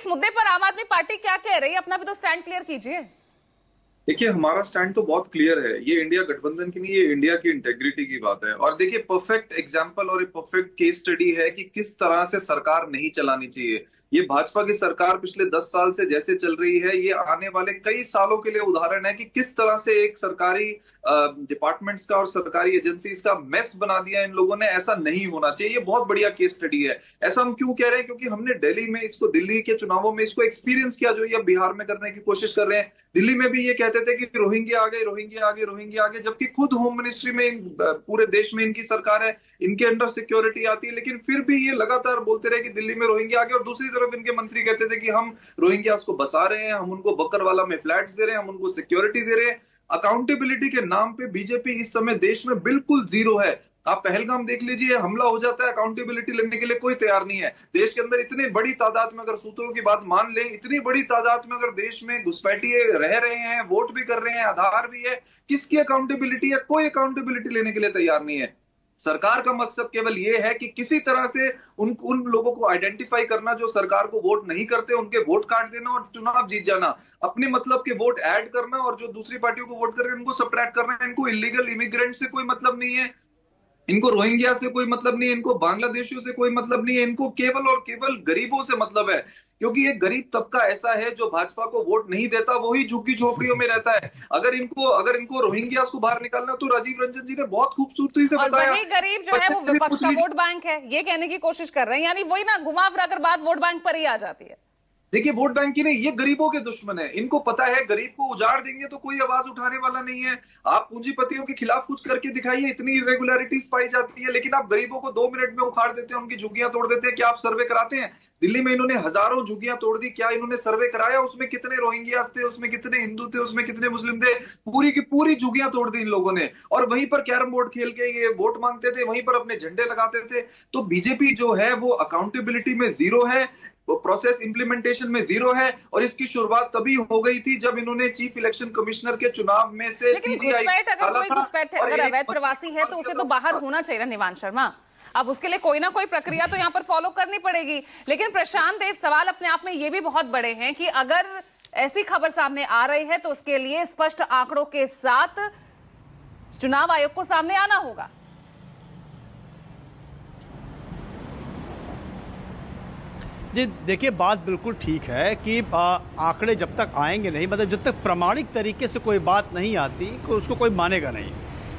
इस मुद्दे पर आम आदमी पार्टी क्या कह रही है? अपना भी तो स्टैंड क्लियर कीजिए। देखिए, हमारा स्टैंड तो बहुत क्लियर है। ये इंडिया गठबंधन की नहीं, ये इंडिया की इंटेग्रिटी की बात है। और देखिए, परफेक्ट एग्जांपल और एक परफेक्ट केस स्टडी है कि किस तरह से सरकार नहीं चलानी चाहिए। ये भाजपा की सरकार पिछले 10 साल से जैसे चल रही है, ये आने वाले कई सालों के लिए उदाहरण है कि किस तरह से एक सरकारी डिपार्टमेंट्स का और सरकारी एजेंसीज का मेस बना दिया इन लोगों ने। ऐसा नहीं होना चाहिए। ये बहुत बढ़िया केस स्टडी है। ऐसा हम क्यों कह रहे हैं? क्योंकि हमने दिल्ली में इसको, दिल्ली के चुनावों में इसको एक्सपीरियंस किया, जो ये बिहार में करने की कोशिश कर रहे हैं। दिल्ली में भी ये कहते थे कि रोहिंग्या आ गए, रोहिंग्या आ गए, रोहिंग्या आ गए, जबकि खुद होम मिनिस्ट्री में पूरे देश में इनकी सरकार है, इनके अंडर सिक्योरिटी आती है, लेकिन फिर भी ये लगातार बोलते रहे कि दिल्ली में रोहिंग्या आ गए। और दूसरी तरफ इनके मंत्री कहते थे कि हम रोहिंग्यास को बसा रहे हैं, हम उनको बकरवाला में फ्लैट्स दे रहे हैं, हम उनको सिक्योरिटी दे रहे हैं। अकाउंटेबिलिटी के नाम पे बीजेपी इस समय देश में बिल्कुल जीरो है। आप पहलगाम देख लीजिए, हमला हो जाता है, अकाउंटेबिलिटी लेने के लिए कोई तैयार नहीं है। देश के अंदर इतनी बड़ी तादाद में, अगर सूत्रों की बात मान ले, इतनी बड़ी तादाद में अगर देश में घुसपैठिए रह रहे हैं, वोट भी कर रहे हैं, आधार भी है, किसकी अकाउंटेबिलिटी है? कोई अकाउंटेबिलिटी लेने के लिए तैयार नहीं है। सरकार का मकसद केवल ये है कि किसी तरह से उन लोगों को आइडेंटिफाई करना जो सरकार को वोट नहीं करते, उनके वोट काट देना और चुनाव जीत जाना। अपने मतलब के वोट ऐड करना और जो दूसरी पार्टियों को वोट कर रहे हैं उनको सब्ट्रैक्ट करना। इनको इलीगल इमिग्रेंट से कोई मतलब नहीं है, इनको रोहिंग्या से कोई मतलब नहीं है, इनको बांग्लादेशियों से कोई मतलब नहीं है। इनको केवल और केवल गरीबों से मतलब है। क्योंकि एक गरीब तबका ऐसा है जो भाजपा को वोट नहीं देता, वही झुग्गी झोपड़ियों में रहता है। अगर इनको रोहिंग्यास को बाहर निकालना, तो राजीव रंजन जी ने बहुत खूबसूरती से और बताया। वही गरीब जो है वो विपक्ष का वोट बैंक है, ये कहने की कोशिश कर रहे हैं। यानी वही ना, घुमा फिरा कर बात वोट बैंक पर ही आ जाती है। देखिए, वोट बैंक की नहीं, ये गरीबों के दुश्मन है। इनको पता है गरीब को उजाड़ देंगे तो कोई आवाज उठाने वाला नहीं है। आप पूंजीपतियों के खिलाफ कुछ करके दिखाइए, इतनी इरेगुलरिटीज पाई जाती है, लेकिन आप गरीबों को 2 मिनट में उखाड़ देते हैं, उनकी झुग्गियां तोड़ देते हैं। क्या आप सर्वे कराते हैं? दिल्ली में इन्होंने हजारों झुग्गियां तोड़ दी, क्या इन्होंने सर्वे कराया उसमें कितने रोहिंग्यास थे, उसमें कितने हिंदू थे, उसमें कितने मुस्लिम थे? पूरी की पूरी झुग्गियां तोड़ दी इन लोगों ने। और वहीं पर कैरम बोर्ड खेल के ये वोट मांगते थे, वहीं पर अपने झंडे लगाते थे। तो बीजेपी जो है वो अकाउंटेबिलिटी में जीरो है, वो प्रोसेस इंप्लीमेंटेशन में जीरो है। और इसकी शुरुआत तभी हो गई थी जब इन्होंने चीफ इलेक्शन कमिश्नर के चुनाव में से लेकिन सीजीआई घुसपैठ अगर अवैध प्रवासी है तो उसे तो बाहर होना चाहिए ना, निवान शर्मा। अब उसके लिए कोई ना कोई प्रक्रिया तो यहाँ पर फॉलो करनी पड़ेगी। लेकिन प्रशांत देव, सवाल अपने आप में ये भी बहुत बड़े हैं कि अगर ऐसी खबर सामने आ रही है तो उसके लिए स्पष्ट आंकड़ों के साथ चुनाव आयोग को सामने आना होगा। जी देखिए, बात बिल्कुल ठीक है कि आंकड़े जब तक आएंगे नहीं, मतलब जब तक प्रमाणिक तरीके से कोई बात नहीं आती, उसको कोई मानेगा नहीं।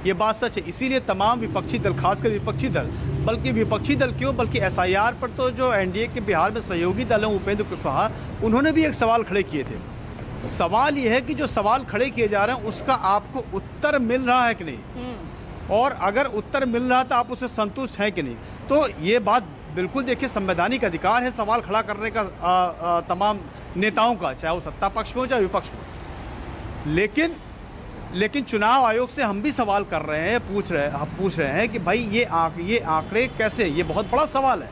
ये बात सच है। इसीलिए तमाम विपक्षी दल, खासकर विपक्षी दल, बल्कि विपक्षी दल क्यों, बल्कि एसआईआर पर तो जो एनडीए के बिहार में सहयोगी दल हैं, उपेंद्र कुशवाहा, उन्होंने भी एक सवाल खड़े किए थे। सवाल ये है कि जो सवाल खड़े किए जा रहे हैं उसका आपको उत्तर मिल रहा है कि नहीं, और अगर उत्तर मिल रहा तो आप उससे संतुष्ट हैं कि नहीं। तो ये बात बिल्कुल, देखिए, संवैधानिक अधिकार है सवाल खड़ा करने का तमाम नेताओं का, चाहे वो सत्ता पक्ष में हो चाहे विपक्ष में। लेकिन चुनाव आयोग से हम भी सवाल कर रहे हैं, पूछ रहे हैं कि भाई ये आंकड़े कैसे, ये बहुत बड़ा सवाल है।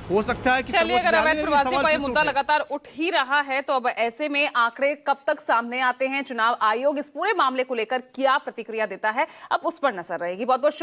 हो सकता है कि चलिए, अगर अवैध प्रवासियों का ये मुद्दा लगातार उठ ही रहा है तो अब ऐसे में आंकड़े कब तक सामने आते हैं, चुनाव आयोग इस पूरे मामले को लेकर क्या प्रतिक्रिया देता है, अब उस पर नजर रहेगी। बहुत बहुत